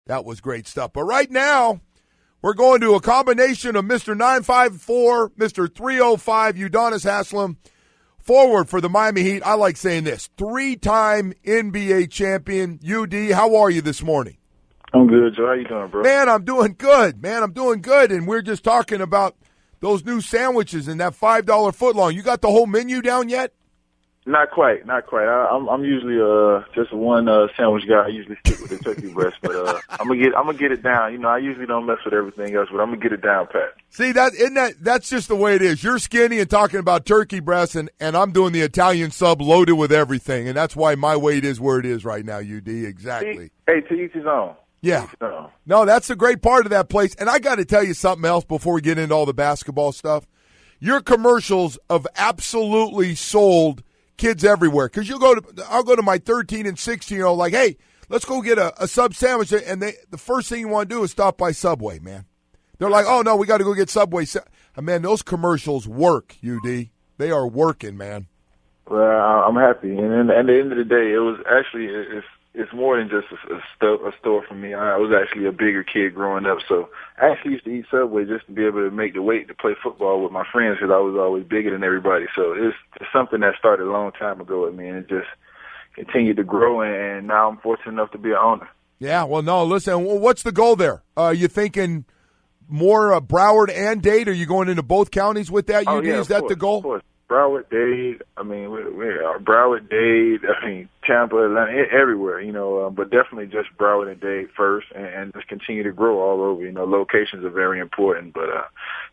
That was great stuff. But right now, we're going to a combination of Mr. 954, Mr. 305, Udonis Haslem, forward for the Miami Heat. I like saying this, 3-time NBA champion. UD, how are you this morning? I'm good, Joe. How you doing, bro? Man, I'm doing good. And we're just talking about those new sandwiches and that $5 footlong. You got the whole menu down yet? Not quite. I'm usually just one sandwich guy. I usually stick with the turkey breast, but I'm gonna get it down. You know, I usually don't mess with everything else, but I'm gonna get it down, Pat. See, that's just the way it is. You're skinny and talking about turkey breast, and I'm doing the Italian sub loaded with everything, and that's why my weight is where it is right now. UD, exactly. See? Hey, to each his own. Yeah. No, that's the great part of that place. And I got to tell you something else before we get into all the basketball stuff. Your commercials have absolutely sold kids everywhere. Because I'll go to my 13 and 16-year-old like, hey, let's go get a sub sandwich. And the first thing you want to do is stop by Subway, man. They're like, oh, no, we got to go get Subway. Man, those commercials work, UD. They are working, man. Well, I'm happy. And at the end of the day, it was actually it's more than just a store for me. I was actually a bigger kid growing up, so I actually used to eat Subway just to be able to make the weight to play football with my friends because I was always bigger than everybody. So it's something that started a long time ago with me, and it just continued to grow, and now I'm fortunate enough to be an owner. Yeah, well, no, listen, what's the goal there? You thinking more Broward and Dade? Are you going into both counties with that, UD? Is that the goal? Of course. Broward, Dade, Broward, Dade, Tampa, Atlanta, everywhere, but definitely just Broward and Dade first and just continue to grow all over. Locations are very important, but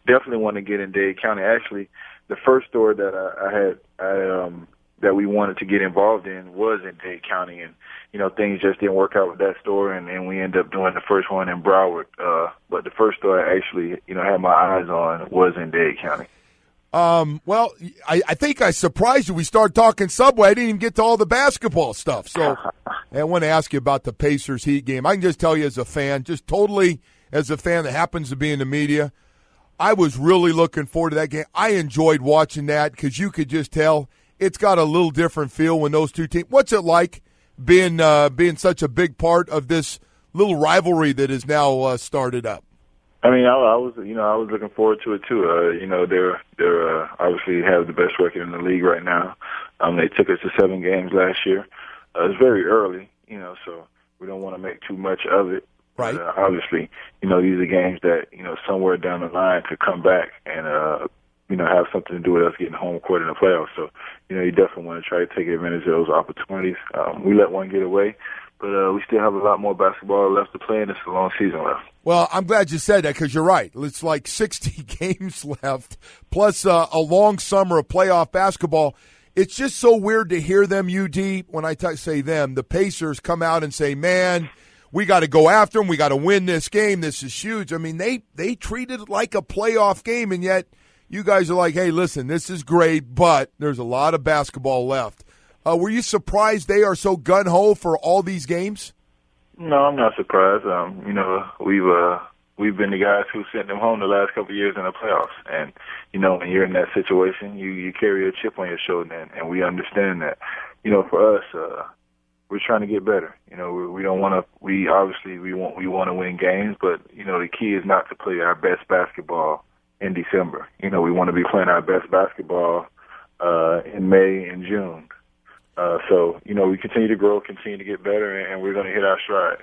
definitely want to get in Dade County. Actually, the first store that that we wanted to get involved in was in Dade County, and, things just didn't work out with that store, and we ended up doing the first one in Broward. But the first store I actually, had my eyes on was in Dade County. Well, I think I surprised you. We started talking Subway. I didn't even get to all the basketball stuff. So I want to ask you about the Pacers Heat game. I can just tell you as a fan, just totally as a fan that happens to be in the media, I was really looking forward to that game. I enjoyed watching that because you could just tell it's got a little different feel when those two teams. What's it like being such a big part of this little rivalry that is now started up? I mean, I was looking forward to it too. They're obviously have the best record in the league right now. They took us to 7 games last year. It's very early, so we don't want to make too much of it. Right. But, obviously, these are games that somewhere down the line could come back and have something to do with us getting home court in the playoffs. So, you definitely want to try to take advantage of those opportunities. We let one get away. But we still have a lot more basketball left to play, and it's a long season left. Well, I'm glad you said that because you're right. It's like 60 games left, plus a long summer of playoff basketball. It's just so weird to hear them, UD, when I say them, the Pacers come out and say, man, we got to go after them. We got to win this game. This is huge. I mean, they treated it like a playoff game, and yet you guys are like, hey, listen, this is great, but there's a lot of basketball left. Were you surprised they are so gung-ho for all these games? No, I'm not surprised. We've been the guys who sent them home the last couple of years in the playoffs. And, when you're in that situation, you carry a chip on your shoulder, and we understand that. For us, we're trying to get better. We don't want to. We want to win games, but the key is not to play our best basketball in December. We want to be playing our best basketball in May and June. So, we continue to grow, continue to get better, and we're going to hit our stride.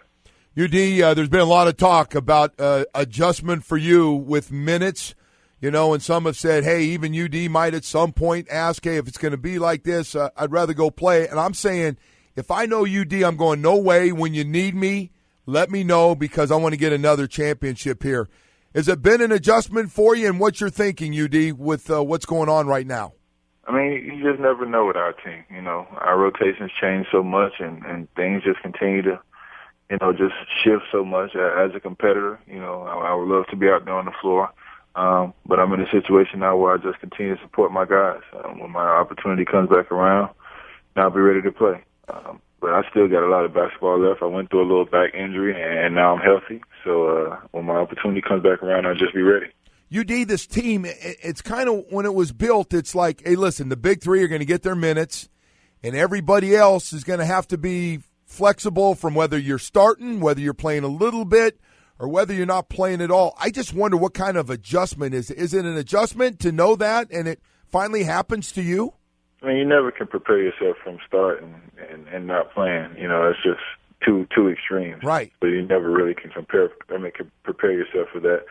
UD, there's been a lot of talk about adjustment for you with minutes, and some have said, hey, even UD might at some point ask, hey, if it's going to be like this, I'd rather go play. And I'm saying, if I know UD, I'm going, no way. When you need me, let me know because I want to get another championship here. Has it been an adjustment for you, and what you're thinking, UD, with what's going on right now? I mean, you just never know with our team. Our rotations change so much, and things just continue to, just shift so much. As a competitor, I would love to be out there on the floor, but I'm in a situation now where I just continue to support my guys. When my opportunity comes back around, I'll be ready to play. But I still got a lot of basketball left. I went through a little back injury, and now I'm healthy. So when my opportunity comes back around, I'll just be ready. UD, this team, it's kind of, when it was built, it's like, hey, listen, the big three are going to get their minutes, and everybody else is going to have to be flexible from whether you're starting, whether you're playing a little bit, or whether you're not playing at all. I just wonder what kind of adjustment is it. Is it an adjustment to know that and it finally happens to you? I mean, you never can prepare yourself from starting and not playing. You know, it's just two extremes. Right. So you never really can can prepare yourself for that.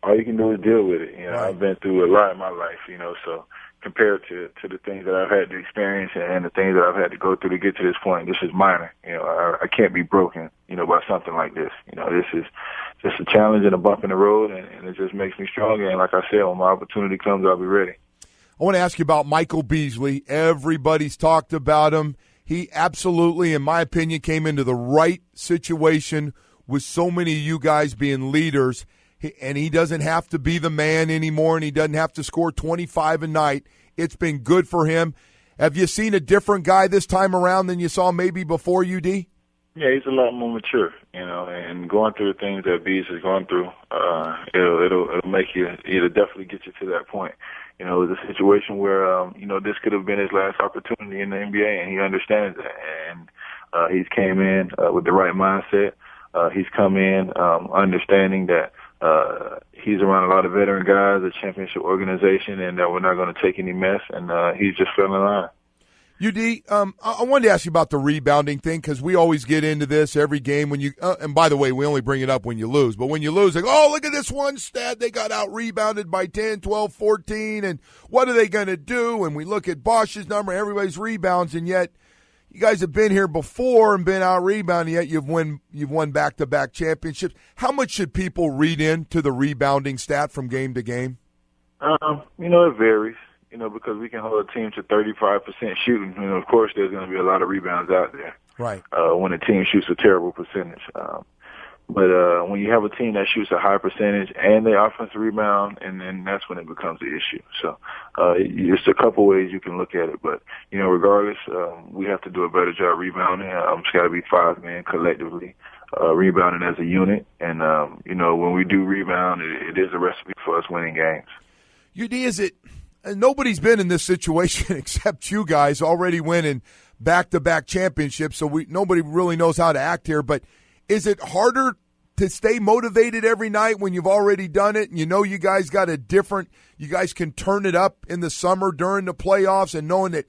All you can do is deal with it. You know, right. I've been through a lot in my life, you know, so compared to the things that I've had to experience and the things that I've had to go through to get to this point, this is minor. You know, I can't be broken, you know, by something like this. You know, this is just a challenge and a bump in the road, and it just makes me stronger. And like I said, when my opportunity comes, I'll be ready. I want to ask you about Michael Beasley. Everybody's talked about him. He absolutely, in my opinion, came into the right situation with so many of you guys being leaders. And he doesn't have to be the man anymore, and he doesn't have to score 25 a night. It's been good for him. Have you seen a different guy this time around than you saw maybe before, UD? Yeah, he's a lot more mature, you know, and going through the things that Bees has gone through, it'll make you, it'll definitely get you to that point. You know, it was a situation where, you know, this could have been his last opportunity in the NBA, and he understands that. And he's came in with the right mindset. He's come in understanding that he's around a lot of veteran guys, a championship organization, and that we're not going to take any mess, and he's just fell in line. UD, I wanted to ask you about the rebounding thing because we always get into this every game when you and by the way, we only bring it up when you lose. But when you lose, like, oh, look at this one stat. They got out-rebounded by 10, 12, 14, and what are they going to do? And we look at Bosch's number, everybody's rebounds, and yet you guys have been here before and been out-rebounded, yet you've won back-to-back championships. How much should people read into the rebounding stat from game to game? You know, it varies. You know, because we can hold a team to 35% shooting. You know, of course, there's going to be a lot of rebounds out there. Right. When a team shoots a terrible percentage. But when you have a team that shoots a high percentage and they offensive rebound, and then that's when it becomes an issue. So it's a couple ways you can look at it. But, you know, regardless, we have to do a better job rebounding. It's got to be 5 men collectively rebounding as a unit. And, you know, when we do rebound, it is a recipe for us winning games. UD, is it – and nobody's been in this situation except you guys already winning back-to-back championships, so nobody really knows how to act here. But is it harder to stay motivated every night when you've already done it and you know you guys got you guys can turn it up in the summer during the playoffs and knowing that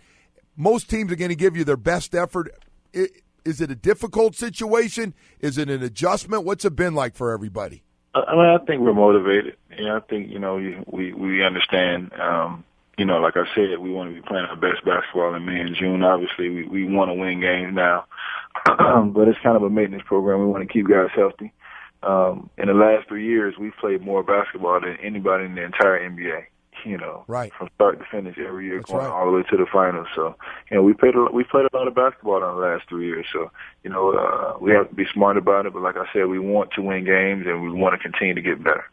most teams are going to give you their best effort? Is it a difficult situation? Is it an adjustment? What's it been like for everybody? I mean, I think we're motivated. You know, I think, you know, we understand, you know, like I said, we want to be playing our best basketball in May and June. Obviously, we want to win games now. But it's kind of a maintenance program. We want to keep guys healthy. In the last 3 years, we've played more basketball than anybody in the entire NBA. You know, right. From start to finish every year, That's going right. all the way to the finals. So, you know, we played a lot of basketball in the last 3 years. So, you know, we have to be smart about it. But like I said, we want to win games and we want to continue to get better.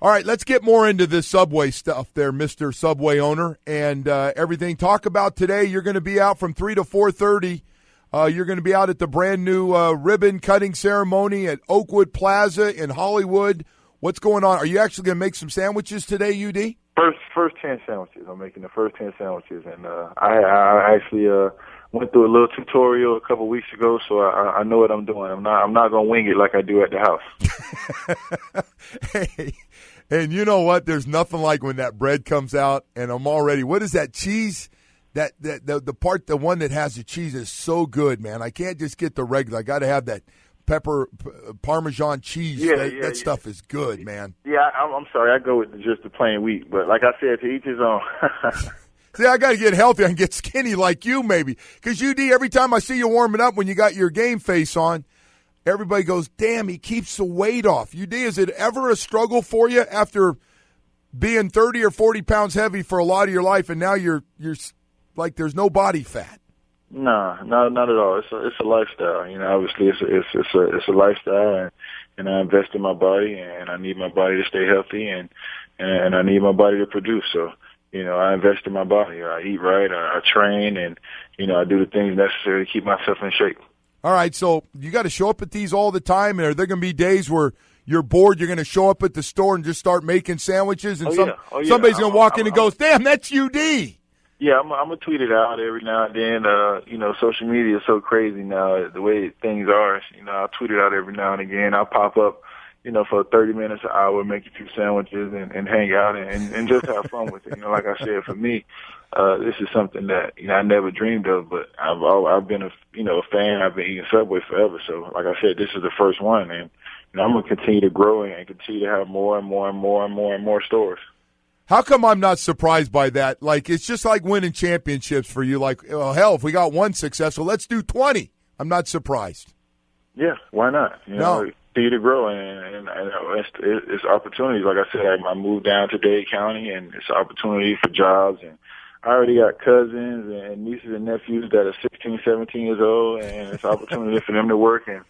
All right, let's get more into this Subway stuff there, Mr. Subway owner, and everything. Talk about today. You're going to be out from 3 to 4:30. You're going to be out at the brand-new ribbon-cutting ceremony at Oakwood Plaza in Hollywood. What's going on? Are you actually going to make some sandwiches today, UD? First 10 sandwiches. I'm making the first 10 sandwiches, and I actually went through a little tutorial a couple weeks ago, so I know what I'm doing. I'm not going to wing it like I do at the house. Hey, and you know what? There's nothing like when that bread comes out, and I'm already. What is that cheese? The one that has the cheese is so good, man. I can't just get the regular. I got to have that pepper Parmesan cheese. That stuff is good, man. Yeah, I'm sorry. I go with just the plain wheat, but like I said, to each his own. See, I got to get healthy and get skinny like you, maybe. Because UD, every time I see you warming up when you got your game face on, everybody goes, "Damn, he keeps the weight off." UD, is it ever a struggle for you after being 30 or 40 pounds heavy for a lot of your life, and now you're like there's no body fat? No, not at all. It's a lifestyle. You know, obviously it's a lifestyle, and I invest in my body, and I need my body to stay healthy, and I need my body to produce. So, you know, I invest in my body. I eat right. I train, and you know, I do the things necessary to keep myself in shape. All right, so you got to show up at these all the time, and are there going to be days where you're bored, you're going to show up at the store and just start making sandwiches, and somebody's going to walk in and goes, "Damn, that's UD." Yeah, I'm gonna tweet it out every now and then. You know, social media is so crazy now, the way things are. You know, I'll tweet it out every now and again. I'll pop up, you know, for 30 minutes, an hour, make a few sandwiches and hang out and just have fun with it. You know, like I said, for me, this is something that, you know, I never dreamed of, but I've been a fan. I've been eating Subway forever. So like I said, this is the first one, and you know, I'm gonna continue to grow and continue to have more and more and more and more and more stores. How come I'm not surprised by that? Like, it's just like winning championships for you. Like, well, hell, if we got one successful, let's do 20. I'm not surprised. Yeah, why not? You know, continue to grow, and it's opportunities. Like I said, I moved down to Dade County, and it's an opportunity for jobs. And I already got cousins and nieces and nephews that are 16, 17 years old, and it's an opportunity for them to work and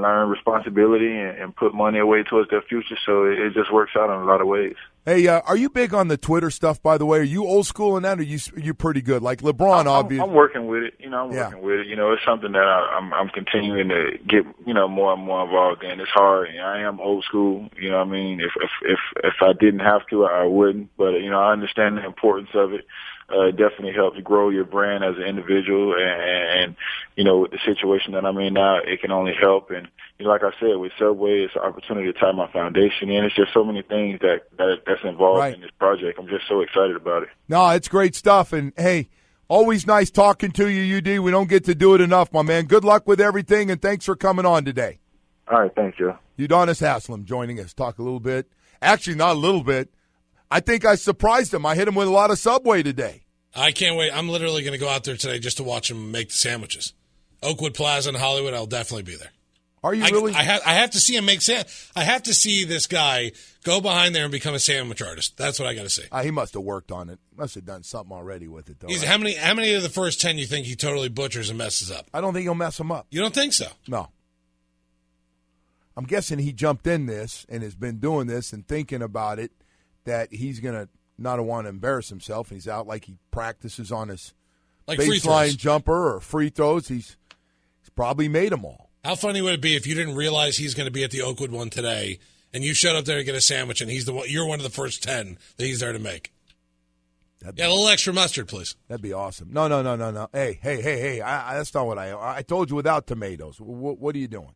learn responsibility and put money away towards their future. So it just works out in a lot of ways. Hey, are you big on the Twitter stuff, by the way? Are you old school in that, or are you pretty good? Like LeBron, obviously. I'm working with it. You know, I'm working with it. You know, it's something that I'm continuing to get, you know, more and more involved in. It's hard. You know, I am old school. You know what I mean? If I didn't have to, I wouldn't. But, you know, I understand the importance of it. It definitely helps grow your brand as an individual, and you know, with the situation that I'm in now, it can only help. And you know, like I said, with Subway, it's an opportunity to tie my foundation in. It's just so many things that's involved in this project. I'm just so excited about it. No, it's great stuff. And hey, always nice talking to you, UD. We don't get to do it enough, my man. Good luck with everything, and thanks for coming on today. All right, thanks, Joe. Udonis Haslam joining us. Talk a little bit. Actually, not a little bit. I think I surprised him. I hit him with a lot of Subway today. I can't wait. I'm literally going to go out there today just to watch him make the sandwiches. Oakwood Plaza in Hollywood, I'll definitely be there. Are you really? I have to see him make I have to see this guy go behind there and become a sandwich artist. That's what I got to see. He must have worked on it. Must have done something already with it, though. How many of the first 10 you think he totally butchers and messes up? I don't think he'll mess them up. You don't think so? No. I'm guessing he jumped in this and has been doing this and thinking about it, that he's going to not want to embarrass himself. He's out like he practices on his baseline jumper or free throws. He's probably made them all. How funny would it be if you didn't realize he's going to be at the Oakwood one today, and you showed up there to get a sandwich, and you're one of the first 10 that he's there to make? A little extra mustard, please. That'd be awesome. No. Hey. That's not what I told you without tomatoes. What are you doing?